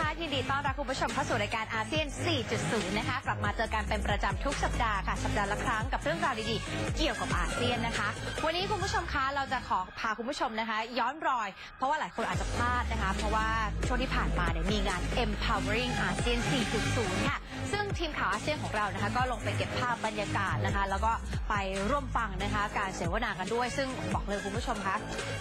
คะยินดีต้อนรับคุณผู้ชมเข้าสู่รายการอาเซียน 4.0 นะคะกลับมาเจอกันเป็นประจำทุกสัปดาห์ค่ะสัปดาห์ละครั้งกับเรื่องราวดีๆเกี่ยวกับอาเซียนนะคะวันนี้คุณผู้ชมคะเราจะขอพาคุณผู้ชมนะคะย้อนรอยเพราะว่าหลายคนอาจจะพลาดนะคะเพราะว่าช่วงที่ผ่านมาเนี่ยมีงาน Empowering อาเซียน 4.0 ค่ะซึ่งทีมข่าวอาเซียนของเรานะคะก็ลงไปเก็บภาพบรรยากาศนะคะแล้วก็ไปร่วมฟังนะคะการเสวนากันด้วยซึ่งบอกเลยคุณผู้ชมคะ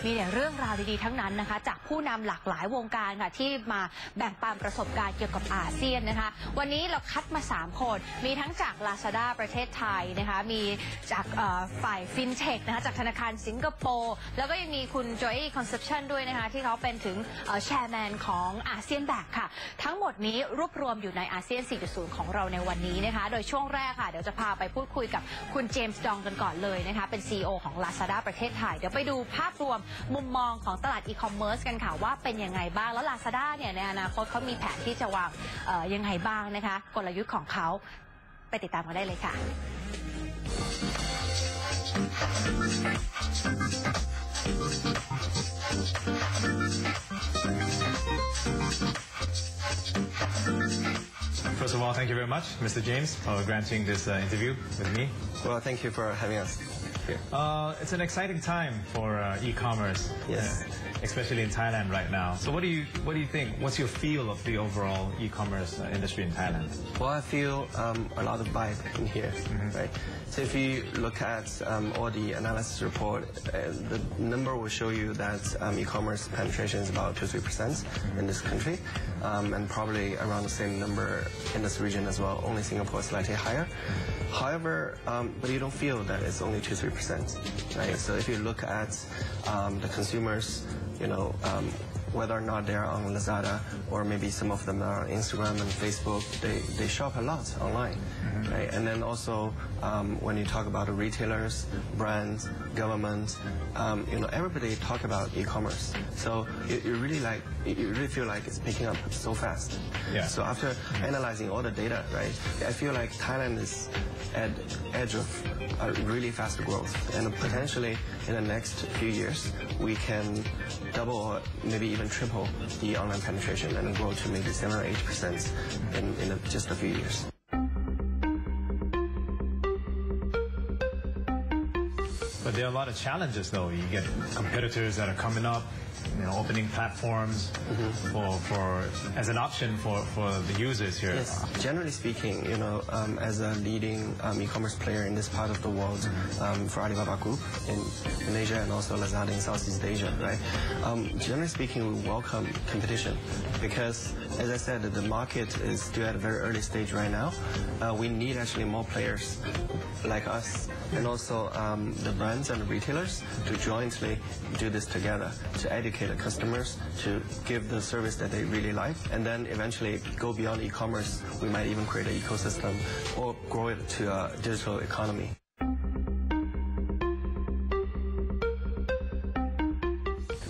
มีแต่เรื่องราวดีๆทั้งนั้นนะคะจากผู้นำหลากหลายวงการค่ะที่มาแบ่งปันประสบการณ์เกี่ยวกับอาเซียนนะคะวันนี้เราคัดมา3คนมีทั้งจาก Lazada ประเทศไทยนะคะมีจากฝ่ายฟินเทคนะคะจากธนาคารสิงคโปร์แล้วก็ยังมีคุณ Joy Conception ด้วยนะคะที่เขาเป็นถึงแชร์แมนของอาเซียนแบกค่ะทั้งหมดนี้รวบรวมอยู่ในอาเซียน 4.0 ของเราในวันนี้นะคะโดยช่วงแรกค่ะเดี๋ยวจะพาไปพูดคุยกับคุณเจมส์ดองกันก่อนเลยนะคะเป็น CEO ของ Lazada ประเทศไทยเดี๋ยวไปดูภาพรวมมุมมองของตลาดอีคอมเมิร์ซกันค่ะว่าเป็นยังไงบ้างแล้ว Lazada เนี่ยในอนาคตเขามีแผนที่จะวางยังไงบ้างนะคะกลยุทธ์ของเขาไปติดตามกันได้เลยค่ะFirst of all, thank you very much, Mr. James, for granting this interview with me. Well, thank you for having us here. It's an exciting time for e-commerce, yes, especially in Thailand right now. So, what do you think? What's your feel of the overall e-commerce industry in Thailand? Well, I feel a lot of vibe in here, right? So if you look at all the analysis report, the number will show you that e-commerce penetration is about 2-3% in this country, and probably around the same number in this region as well. Only Singapore is slightly higher. However, but you don't feel that it's only 2-3%, right? So if you look at the consumers, you know, whether or not they're on Lazada or maybe some of them are on Instagram and Facebook, they shop a lot online, right? And then also when you talk about the retailers, brands, government, you know, everybody talk about e-commerce. So you really feel like it's picking up so fast. Yeah. So after analyzing all the data, right, I feel like Thailand is at edge of a really fast growth, and potentially in the next few years we can double or maybe even triple the online penetration and grow to maybe 7 or 8% in just a few years. But there are a lot of challenges, though. You get competitors that are coming up, you know, opening platforms for as an option for the users here. Yes. Generally speaking, you know, as a leading e-commerce player in this part of the world for Alibaba Group in Asia and also Lazada in Southeast Asia, right? Generally speaking, we welcome competition because, as I said, the market is still at a very early stage right now. We need actually more players like us and also the brands and the retailers to jointly do this together to educate the customers, to give the service that they really like, and then eventually go beyond e-commerce. We might even create an ecosystem or grow it to a digital economy.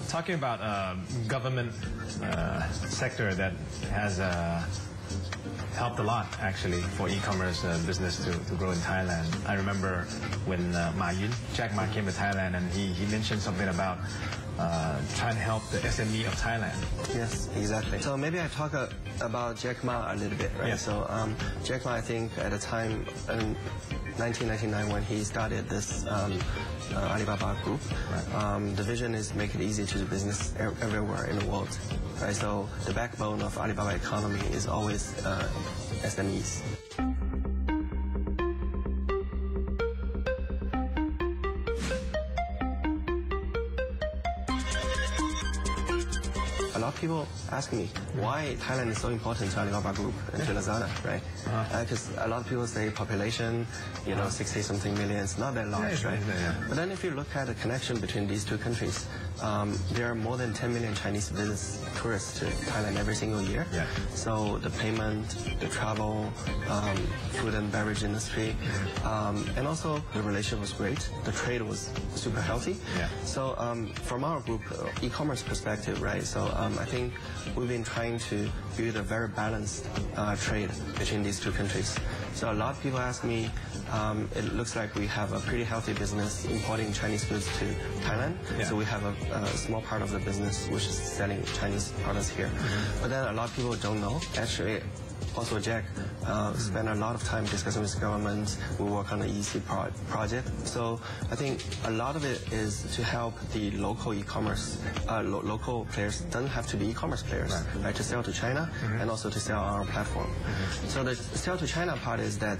Talking about government sector that has helped a lot actually for e-commerce business to grow in Thailand. I remember when Jack Ma came to Thailand and he mentioned something about trying to help the SME of Thailand. Yes, exactly. So maybe I talk about Jack Ma a little bit, right? Yes. So Jack Ma, I think at the time in 1999 when he started this Alibaba Group, right. The vision is make it easy to do business everywhere in the world. Right? So the backbone of Alibaba economy is always SMEs. A lot of people ask me why Thailand is so important to Alibaba Group and to Lazada, right? Because a lot of people say population, you know, 60-something million, it's not that large, right? But then if you look at the connection between these two countries, there are more than 10 million Chinese tourists to Thailand every single year. Yeah. So the payment, the travel, food and beverage industry, and also the relationship was great. The trade was super healthy. Yeah. So from our group, e-commerce perspective, right? So I think we've been trying to build a very balanced trade between these two countries. So a lot of people ask me, it looks like we have a pretty healthy business importing Chinese goods to Thailand. Yeah. So we have a small part of the business which is selling Chinese products here. But then a lot of people don't know. Actually, also Jack spent a lot of time discussing with government. We work on the EC project. So I think a lot of it is to help the local e-commerce, local players don't have to be e-commerce players, right, to sell to China and also to sell on our platform. So the sell to China part is that,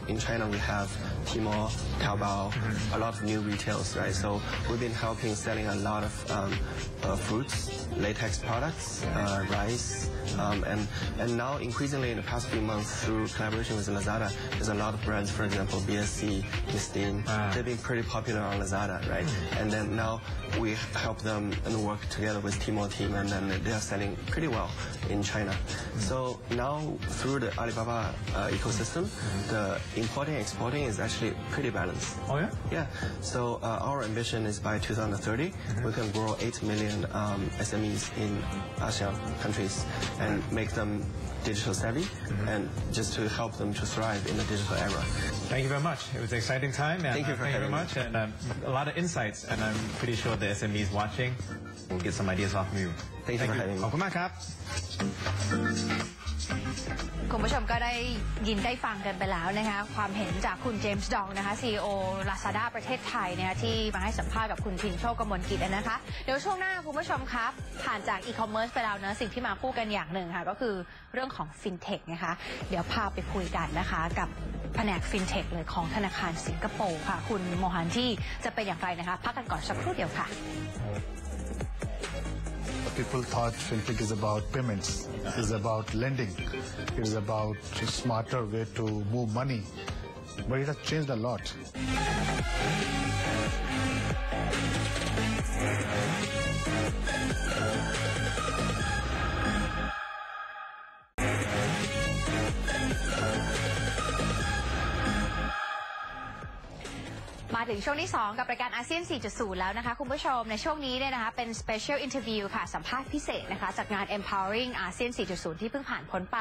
in China we have Tmall, Taobao, a lot of new retails, right? So we've been helping selling a lot of fruits, latex products, rice, and now increasingly in the past few months through collaboration with Lazada, there's a lot of brands, for example, BSC, Mistine, they've been pretty popular on Lazada, right? And then now we help them and work together with Tmall team, and then they are selling pretty well in China. So now through the Alibaba ecosystem, the importing and exporting is actually pretty balanced. Oh yeah? Yeah. So our ambition is by 2030, we can grow 8 million SMEs in ASEAN countries and make them digital savvy and just to help them to thrive in the digital era. Thank you very much. It was an exciting time. And, Thank you for thank you very having much. And a lot of insights. And I'm pretty sure the SMEs watching will get some ideas off of you. Thank you for having me. ขอบคุณมากครับ คุณผู้ชมก็ได้ยินได้ฟังกันไปแล้วนะคะความเห็นจากคุณเจมส์ดองนะคะ CEO Lazada ประเทศไทยนะคะที่มาให้สัมภาษณ์กับคุณทินโชคกมลกิจนะคะเดี๋ยวช่วงหน้าคุณผู้ชมครับผ่านจากอีคอมเมิร์ซไปแล้วนะสิ่งที่มาคู่กันอย่างหนึ่งค่ะก็คือเรื่องของฟินเทคนะคะเดี๋ยวพาไปคุยกันนะคะกับแผนกฟินเทคเลยของธนาคารสิงคโปร์ค่ะคุณโมฮันที่จะเป็นอย่างไรนะคะพักกันก่อนสักครู่เดียวค่ะ People thought fintech is about payments, is about lending, it is about a smarter way to move money, but it has changed a lot.มาถึงช่วงที่ 2 กับรายการอาเซียน 4.0 แล้วนะคะคุณผู้ชมในช่วงนี้เนี่ยนะคะเป็น Special Interview ค่ะสัมภาษณ์พิเศษนะคะจากงาน Empowering อาเซียน 4.0 ที่เพิ่งผ่านพ้นไป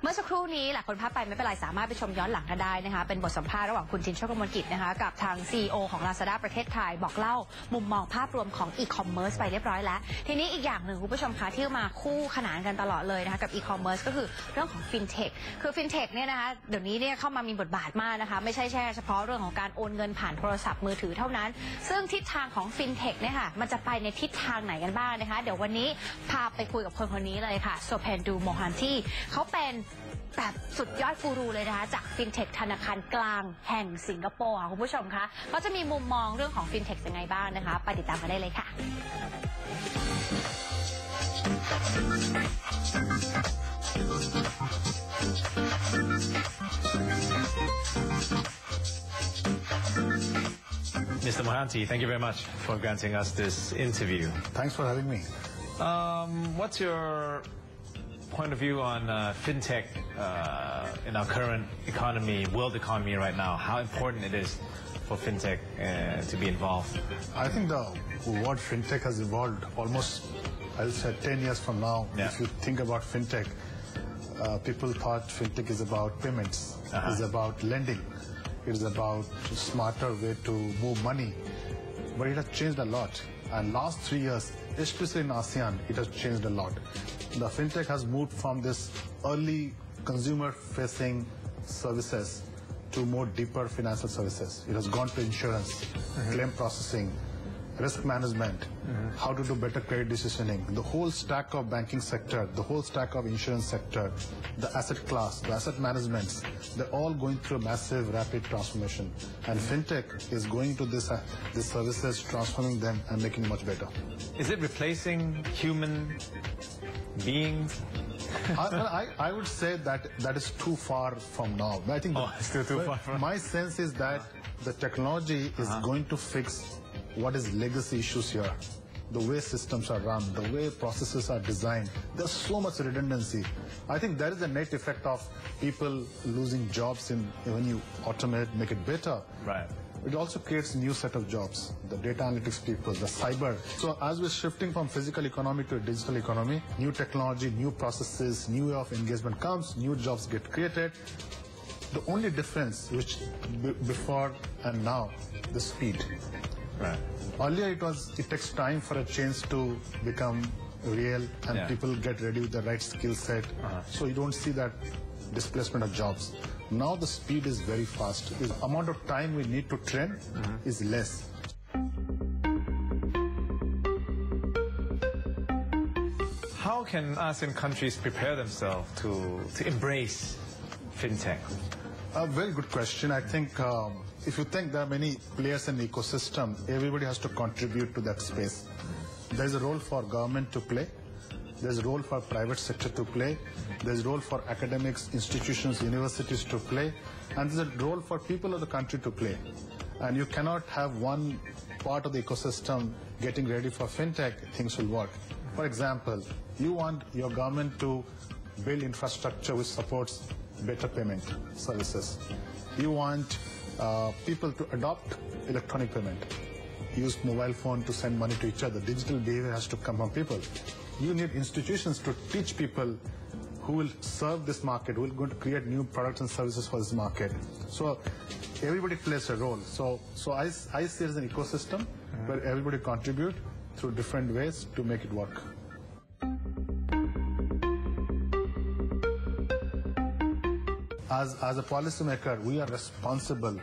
เมื่อสักครู่นี้หลายคนพลาดไปไม่เป็นไรสามารถไปชมย้อนหลังกันได้นะคะเป็นบทสัมภาษณ์ระหว่างคุณทินโชคกมลกิจนะคะกับทาง CEO ของ Lazada ประเทศไทยบอกเล่ามุมมองภาพรวมของ e-commerce ไปเรียบร้อยแล้วทีนี้อีกอย่างหนึ่งคุณผู้ชมคะที่มาคู่ขนานกันตลอดเลยนะคะกับ e-commerce ก็คือเรื่องของ fintech คือ fintech เนี่ยนะคะเดี๋ยวนี้เนี่ยเข้ามามีบทบาทมากนะคะไม่ใช่แค่เฉพาะเรื่องของการโอนเงินผ่านโทรศัพท์มือถือเท่านั้นซึ่งทิศทางของ fintech เนี่ยค่ะมันจะไปในทิศทางไหนกันบ้างนะคะเดี๋ยววันนี้พาไปคุยกับคนนี้เลยค่ะโซเพนดูโมฮันที่เขาเป็นแบบสุดยอดกูรูเลยนะคะจาก fintech ธนาคารกลางแห่งสิงคโปร์ค่ะคุณผู้ชมคะก็จะมีมุมมองเรื่องของ fintech ยังไงบ้างนะคะไปติดตามกันได้เลยค่ะ Mr. Mohanty, thank you very much for granting us this interview. Thanks for having me. What's your point of view on fintech in our current economy, world economy right now? How important it is for fintech to be involved? I think the word fintech has evolved almost, I'll say 10 years from now. Yeah. If you think about fintech, people thought fintech is about payments, is about lending. It is about a smarter way to move money, but it has changed a lot. And last 3 years, especially in ASEAN, it has changed a lot. The fintech has moved from this early consumer-facing services to more deeper financial services. It has gone to insurance, claim processing, risk management, how to do better credit decisioning, the whole stack of banking sector, the whole stack of insurance sector, the asset class, the asset management, they're all going through a massive, rapid transformation. And fintech is going to these services, transforming them and making it much better. Is it replacing human beings? I would say that is too far from now. I think it's still too far from. My sense is that the technology is going to fix what is legacy issues here. The way systems are run, the way processes are designed, there's so much redundancy. I think there is a net effect of people losing jobs when you automate, make it better. Right. it also creates a new set of jobs, the data analytics people, the cyber. So as we're shifting from physical economy to a digital economy, new technology, new processes, new way of engagement comes, new jobs get created. The only difference which before and now, the speed. Right. Earlier it takes time for a change to become real and people get ready with the right skill set. So you don't see that displacement of jobs. Now the speed is very fast. The amount of time we need to train is less. How can ASEAN countries prepare themselves to embrace fintech? A very good question. I think if you think there are many players in the ecosystem, everybody has to contribute to that space. There's a role for government to play. There's a role for private sector to play. There's a role for academics, institutions, universities to play. And there's a role for people of the country to play. And you cannot have one part of the ecosystem getting ready for fintech, things will work. For example, you want your government to build infrastructure which supports better payment services. You want people to adopt electronic payment. Use mobile phone to send money to each other. Digital behavior has to come from people. You need institutions to teach people who will serve this market, who will going to create new products and services for this market. So everybody plays a role. So I see it as an ecosystem where everybody contribute through different ways to make it work. As a policymaker, we are responsible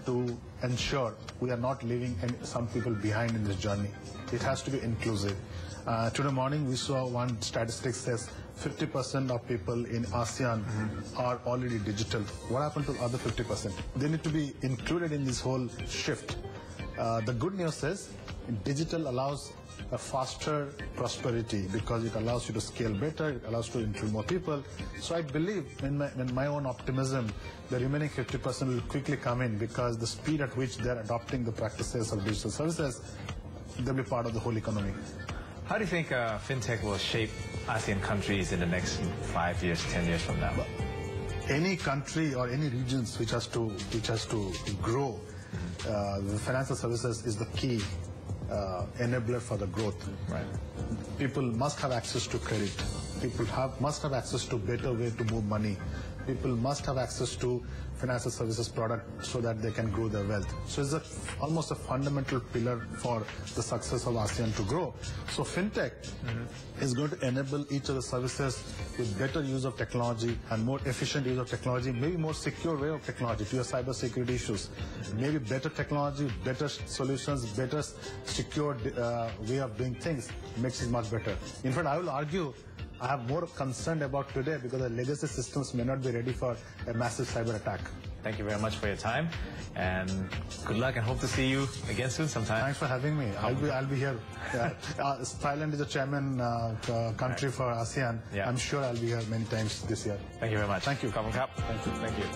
to ensure we are not leaving some people behind in this journey. It has to be inclusive. Today morning we saw one statistic says 50% of people in ASEAN are already digital. What happened to the other 50%? They need to be included in this whole shift. The good news is digital allows a faster prosperity because it allows you to scale better, it allows you to include more people. So I believe in my own optimism, the remaining 50% will quickly come in because the speed at which they're adopting the practices of digital services, they'll be part of the whole economy. How do you think fintech will shape ASEAN countries in the next 5 years, 10 years from now? Any country or any regions which has to grow, the financial services is the key enabler for the growth. Right. People must have access to credit. People must have access to better way to move money. People must have access to financial services product so that they can grow their wealth. So it's almost a fundamental pillar for the success of ASEAN to grow. So fintech is going to enable each of the services with better use of technology and more efficient use of technology, maybe more secure way of technology to your cyber security issues. Maybe better technology, better solutions, better secure way of doing things makes it much better. In fact, I will argue I have more concern about today because the legacy systems may not be ready for a massive cyber attack. Thank you very much for your time, and good luck, and hope to see you again soon sometime. Thanks for having me. I'll be here. Thailand is a chairman country for ASEAN. Yeah. I'm sure I'll be here many times this year. Thank you very much. Thank you. ขอบคุณครับ Thank you. Thank you.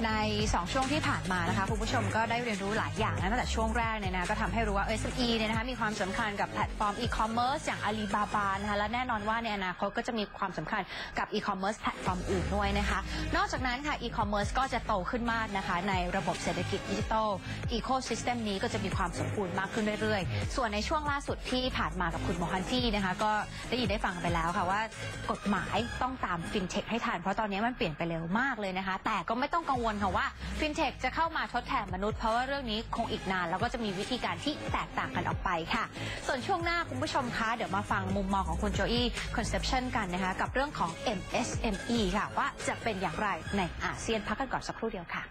ใน2ช่วงที่ผ่านมานะคะคุณผู้ชมก็ได้เรียนรู้หลายอย่างนะตั้งแต่ช่วงแรกเนี่ยนะก็ทำให้รู้ว่า SME เนี่ยนะคะมีความสำคัญกับแพลตฟอร์มอีคอมเมิร์ซอย่างอาลีบาบานะคะและแน่นอนว่าในอนาคตก็จะมีความสำคัญกับอีคอมเมิร์ซแพลตฟอร์มอื่นด้วยนะคะนอกจากนั้นค่ะอีคอมเมิร์ซก็จะโตขึ้นมากนะคะในระบบเศรษฐกิจดิจิทัลอีโคซิสเต็มนี้ก็จะมีความสมบูรณ์มากขึ้นเรื่อยๆส่วนในช่วงล่าสุดที่ผ่านมากับคุณโมฮันตี้นะคะก็ได้ยินได้ฟังไปแล้วค่ะว่ากฎหมายต้องตามฟินเทคให้ทันเพราะตอนนี้มันเปลี่ยนไปเร็วมากเลยนะคะแต่ก็ไม่ต้องกังวลค่ะว่าฟินเทคจะเข้ามาทดแทนมนุษย์เพราะว่าเรื่องนี้คงอีกนานแล้วก็จะมีวิธีการที่แตกต่างกันออกไปค่ะส่วนช่วงหน้าคุณผู้ชมคะเดี๋ยวมาฟังมุมมองของคุณโจอี้คอนเซปชันกันนะคะกับเรื่องของ MSME ค่ะว่าจะเป็นอย่างไรในอาเซียนพักกันก่อนสักครู่เดียวค่ะ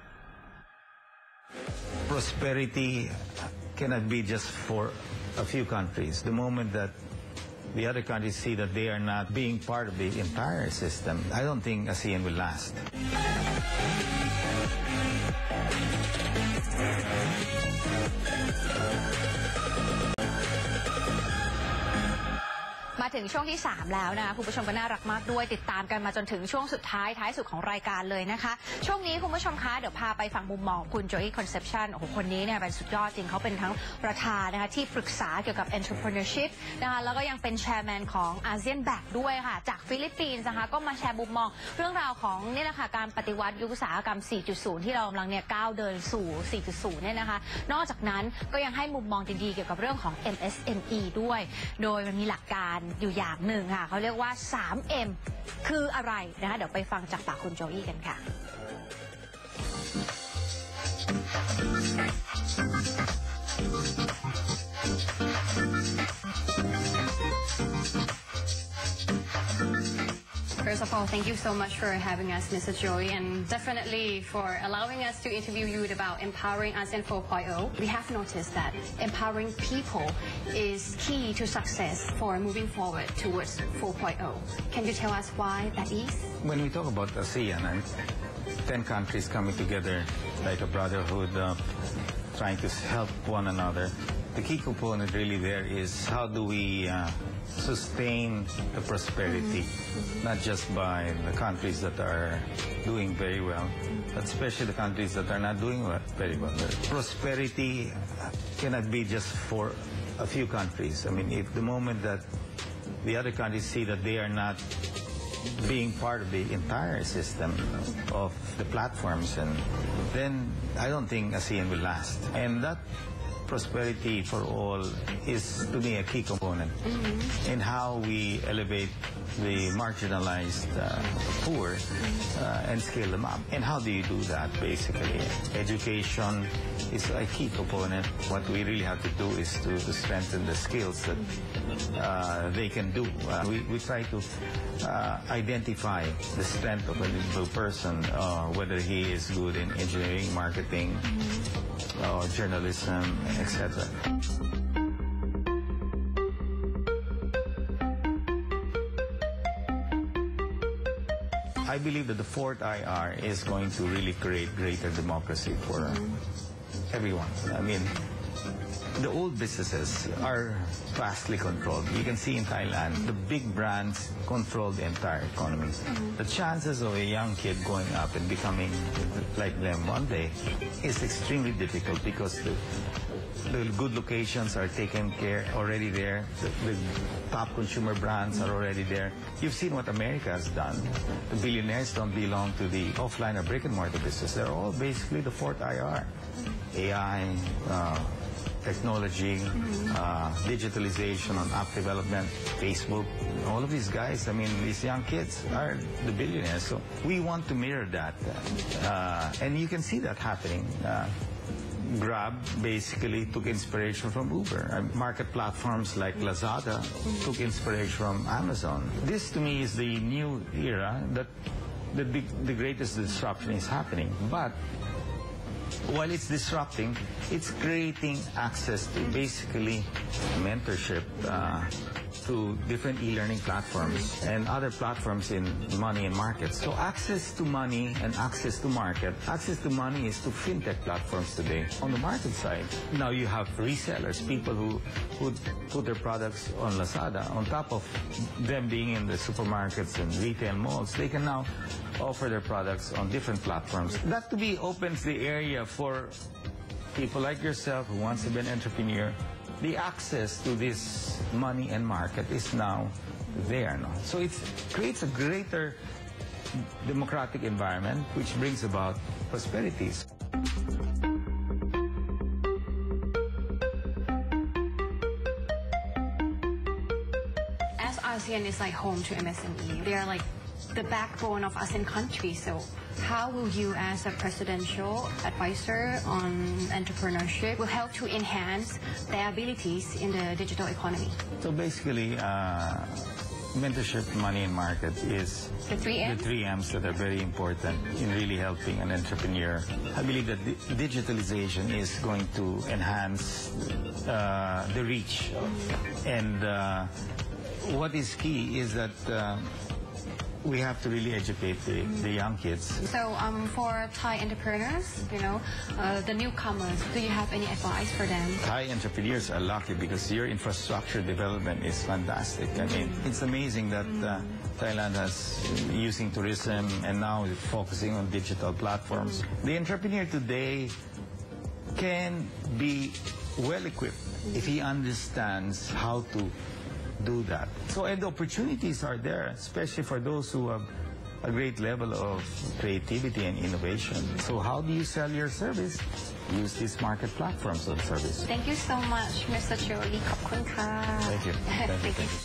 Prosperity cannot be just for a few countries. The moment that the other countries see that they are not being part of the entire system, I don't think ASEAN will last. มาถึงช่วงที่ 3 แล้วนะคะคุณผู้ชมก็น่ารักมากด้วยติดตามกันมาจนถึงช่วงสุดท้ายสุดของรายการเลยนะคะช่วงนี้คุณผู้ชมคะเดี๋ยวพาไปฟังมุมมองคุณโจอี้คอนเซปชันโอ้โหคนนี้เนี่ยเป็นสุดยอดจริงเขาเป็นทั้งประธานนะคะที่ปรึกษาเกี่ยวกับ entrepreneurship นะคะแล้วก็ยังเป็นแชร์แมนของอาเซียนแบกด้วยค่ะจากฟิลิปปินส์นะคะก็มาแชร์มุมมองเรื่องราวของนี่แหละค่ะการปฏิวัติยุคอุตสาหกรรม 4.0 ที่เรากำลังเนี่ยก้าวเดินสู่ 4.0 เนี่ยนะคะนอกจากนั้นก็ยังให้มุมมองดีๆเกี่ยวกับเรื่องของ MSME ด้วยโดยมันมีหลักการอยู่อย่างหนึ่งค่ะเขาเรียกว่า 3M คืออะไรนะคะเดี๋ยวไปฟังจากปากคุณโจอี้กันค่ะ First of all, thank you so much for having us, Mr. Joy, and definitely for allowing us to interview you about empowering ASEAN 4.0. We have noticed that empowering people is key to success for moving forward towards 4.0. Can you tell us why that is? When we talk about ASEAN and 10 countries coming together like a brotherhood, trying to help one another, the key component really there is how do we sustain the prosperity, not just by the countries that are doing very well, but especially the countries that are not doing very well. Prosperity cannot be just for a few countries. I mean, if the moment that the other countries see that they are not being part of the entire system of the platforms, and then I don't think ASEAN will last. And that prosperity for all is, to me, a key component in how we elevate the marginalized poor and scale them up. And how do you do that, basically? Education is a key component. What we really have to do is to strengthen the skills that they can do. We try to identify the strength of an individual person, whether he is good in engineering, marketing, or journalism, etc. I believe that the fourth IR is going to really create greater democracy for everyone. I mean, the old businesses are vastly controlled. You can see in Thailand, the big brands control the entire economy. The chances of a young kid going up and becoming like them one day is extremely difficult because the good locations are taken care already there. The top consumer brands are already there. You've seen what America has done. The billionaires don't belong to the offline or brick and mortar business. They're all basically the fourth IR. AI, technology, digitalization on app development, Facebook, all of these guys, I mean, these young kids are the billionaires. So we want to mirror that. And you can see that happening. Grab basically took inspiration from Uber. Market platforms like Lazada took inspiration from Amazon. This to me is the new era that the greatest disruption is happening. But while it's disrupting, it's creating access to basically mentorship to different e-learning platforms and other platforms in money and markets. So access to money and access to market. Access to money is to fintech platforms today. On the market side, now you have resellers, people who put their products on Lazada. On top of them being in the supermarkets and retail malls, they can now offer their products on different platforms. That to be opens the area for people like yourself who wants to be an entrepreneur. The access to this money and market is now there. No? So it creates a greater democratic environment which brings about prosperities. As ASEAN is like home to MSME, they are like the backbone of ASEAN countries. So how will you, as a presidential advisor on entrepreneurship, will help to enhance their abilities in the digital economy? So basically, mentorship, money, and market is The 3Ms? The 3Ms that are very important in really helping an entrepreneur. I believe that digitalization is going to enhance the reach. And what is key is that we have to really educate the young kids. So for Thai entrepreneurs, the newcomers, do you have any advice for them? Thai entrepreneurs are lucky because your infrastructure development is fantastic. I mean, it's amazing that Thailand has using tourism and now focusing on digital platforms. The entrepreneur today can be well equipped if he understands how to do that. So, and the opportunities are there, especially for those who have a great level of creativity and innovation. So how do you sell your service? Use these market platforms of service. Thank you so much, Mr. Choi. ขอบคุณค่ะ Thank you. Thank you.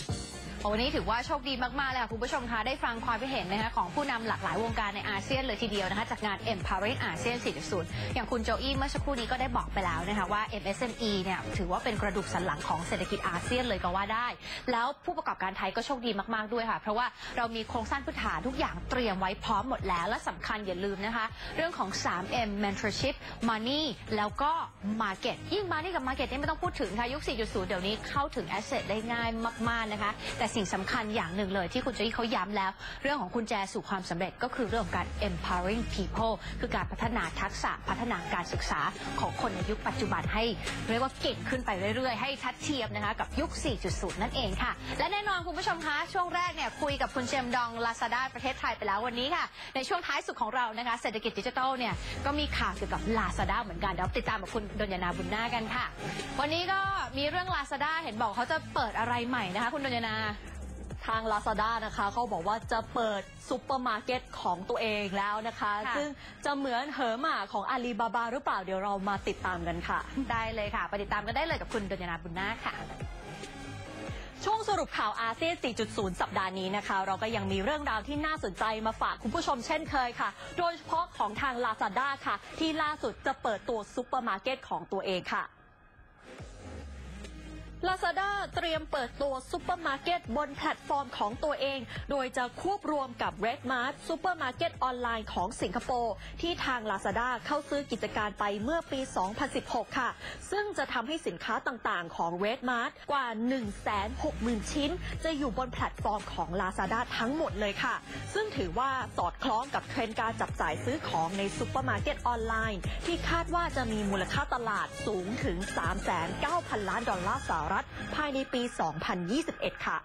วันนี้ถือว่าโชคดีมากๆเลยค่ะคุณผู้ชมคะได้ฟังความคิดเห็นนะคะของผู้นำหลากหลายวงการในอาเซียนเลยทีเดียวนะคะจากงาน Empowering ASEAN 4.0 อย่างคุณโจอี้เมื่อสักครู่นี้ก็ได้บอกไปแล้วนะคะว่า MSME เนี่ยถือว่าเป็นกระดูกสันหลังของเศรษฐกิจอาเซียนเลยก็ว่าได้แล้วผู้ประกอบการไทยก็โชคดีมากๆด้วยค่ะเพราะว่าเรามีโครงสร้างพื้นฐานทุกอย่างเตรียมไว้พร้อมหมดแล้วและสำคัญอย่าลืมนะคะเรื่องของ 3M Mentorship Money แล้วก็ Market ยิ่ง Money กับ Market นี่ไม่ต้องพูดถึงค่ะยุค 4.0 เดี๋ยวนี้เข้าถึง Asset ได้ง่ายมากๆนะคะแต่สิ่งสำคัญอย่างหนึ่งเลยที่คุณโจอี้เขาย้ำแล้วเรื่องของกุญแจสู่ความสำเร็จก็คือเรื่องของการ empowering people คือการพัฒนาทักษะพัฒนาการศึกษาของคนในยุคปัจจุบันให้เรียกว่าเก่งขึ้นไปเรื่อยๆให้ทัดเทียมนะคะกับยุค 4.0 นั่นเองค่ะและแน่นอนคุณผู้ชมคะช่วงแรกเนี่ยคุยกับคุณเจมดอง Lazada ประเทศไทยไปแล้ววันนี้ค่ะในช่วงท้ายสุดของเรานะคะเศรษฐกิจดิจิทัลเนี่ยก็มีข่าวเกี่ยวกับ Lazada เหมือนกันเดี๋ยวติดตามกับคุณดลยนาบุญนาคกันค่ะวันนี้ก็มีเรื่อง Lazada เห็นบอกเขาจะเปิดอะไรใหม่นะคะคุณดลยนาทาง Lazada นะคะเขาบอกว่าจะเปิดซุปเปอร์มาร์เก็ตของตัวเองแล้วนะคะซึ่งจะเหมือนเหอหมาของอาลีบาบาหรือเปล่าเดี๋ยวเรามาติดตามกันค่ะได้เลยค่ะไปติดตามกันได้เลยกับคุณดลยนาบุญนาคค่ะช่วงสรุปข่าวอาเซียน 4.0 สัปดาห์นี้นะคะเราก็ยังมีเรื่องราวที่น่าสนใจมาฝากคุณผู้ชมเช่นเคยค่ะโดยเฉพาะของทาง Lazada ค่ะที่ล่าสุดจะเปิดตัวซุปเปอร์มาร์เก็ตของตัวเองค่ะLazada เตรียมเปิดตัวซุปเปอร์มาร์เก็ตบนแพลตฟอร์มของตัวเองโดยจะควบรวมกับ Red Mart ซุปเปอร์มาร์เก็ตออนไลน์ของสิงคโปร์ที่ทาง Lazada เข้าซื้อกิจการไปเมื่อปี 2016 ค่ะซึ่งจะทำให้สินค้าต่างๆของ Red Mart กว่า 160,000 ชิ้นจะอยู่บนแพลตฟอร์มของ Lazada ทั้งหมดเลยค่ะซึ่งถือว่าสอดคล้องกับเทรนด์การจับจ่ายซื้อของในซุปเปอร์มาร์เก็ตออนไลน์ที่คาดว่าจะมีมูลค่าตลาดสูงถึง $3,900 ล้านภายในปี 2021 ค่ะ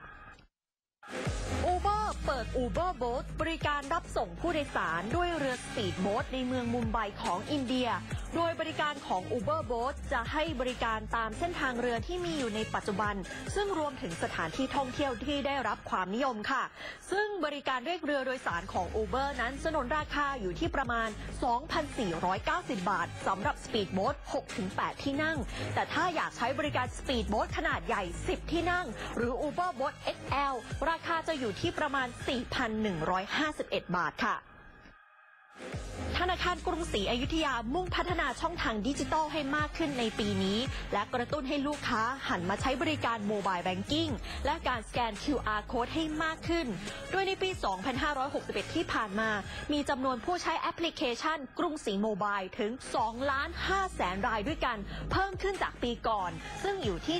Uber เปิด Uber Boat บริการรับส่งผู้โดยสารด้วยเรือสปีดโบ๊ทในเมืองมุมไบของอินเดียโดยบริการของ Uber Boat จะให้บริการตามเส้นทางเรือที่มีอยู่ในปัจจุบันซึ่งรวมถึงสถานที่ท่องเที่ยวที่ได้รับความนิยมค่ะซึ่งบริการเรียกเรือโดยสารของ Uber นั้นสนนราคาอยู่ที่ประมาณ 2,490 บาทสำหรับสปีดโบ๊ท 6-8 ที่นั่งแต่ถ้าอยากใช้บริการสปีดโบ๊ทขนาดใหญ่ 10 ที่นั่งหรือ Uber Boat XL ราคาจะอยู่ที่ประมาณ 4,151 บาทค่ะธนาคารกรุงศรีอยุธยามุ่งพัฒนาช่องทางดิจิทัลให้มากขึ้นในปีนี้และกระตุ้นให้ลูกค้าหันมาใช้บริการโมบายแบงกิ้งและการสแกน QR Code ให้มากขึ้นโดยในปี 2561 ที่ผ่านมามีจำนวนผู้ใช้แอปพลิเคชันกรุงศรีโมบายถึง 2,500,000 รายด้วยกันเพิ่มขึ้นจากปีก่อนซึ่งอยู่ที่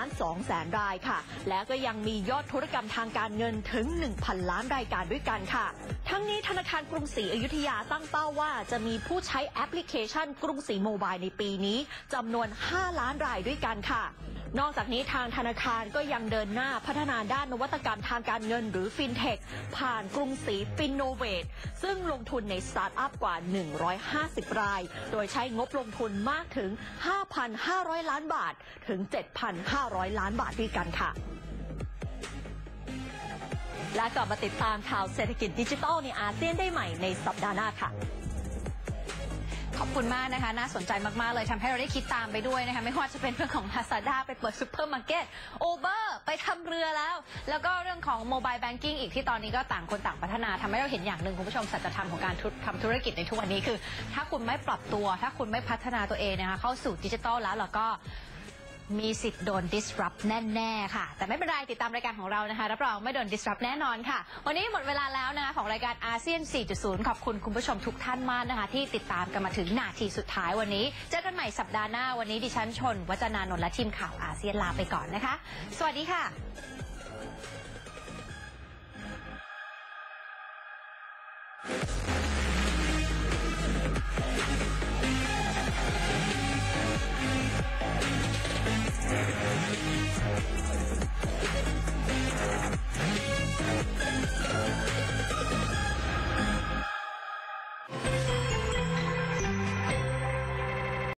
1,200,000 รายค่ะและก็ยังมียอดธุรกรรมทางการเงินถึง 1,000 ล้านรายการด้วยกันค่ะทั้งนี้ธนาคารกรุงศรีอยุธยาตั้งเป้าว่าจะมีผู้ใช้แอปพลิเคชันกรุงศรีโมบายในปีนี้จำนวน 5 ล้านรายด้วยกันค่ะนอกจากนี้ทางธนาคารก็ยังเดินหน้าพัฒนาด้านนวัตกรรมทางการเงินหรือฟินเทคผ่านกรุงศรีฟินโนเวทซึ่งลงทุนในสตาร์ทอัพกว่า150รายโดยใช้งบลงทุนมากถึง 5,500 ล้านบาทถึง 7,500 ล้านบาทด้วยกันค่ะและกลับมาติดตามข่าวเศรษฐกิจดิจิทัลในอาเซียนได้ใหม่ในสัปดาห์หน้าค่ะขอบคุณมากนะคะน่าสนใจมากๆเลยทำให้เราได้คิดตามไปด้วยนะคะไม่ว่าจะเป็นเรื่องของ Lazada ไปเปิดซุปเปอร์มาร์เก็ต Uber ไปทำเรือแล้วก็เรื่องของโมบายแบงกิ้งอีกที่ตอนนี้ก็ต่างคนต่างพัฒนาทำให้เราเห็นอย่างหนึ่งคุณผู้ชมสัจธรรมของการทำธุรกิจในทุกวันนี้คือถ้าคุณไม่ปรับตัวถ้าคุณไม่พัฒนาตัวเองนะคะเข้าสู่ดิจิทัลแล้วก็มีสิทธิ์โดน disrupt แน่ๆค่ะแต่ไม่เป็นไรติดตามรายการของเรานะคะรับรองไม่โดน disrupt แน่นอนค่ะวันนี้หมดเวลาแล้วนะคะของรายการอาเซียน 4.0 ขอบคุณคุณผู้ชมทุกท่านมากนะคะที่ติดตามกันมาถึงนาทีสุดท้ายวันนี้เจอกันใหม่สัปดาห์หน้าวันนี้ดิฉันชนวัจนานนท์และทีมข่าวอาเซียนลาไปก่อนนะคะสวัสดีค่ะ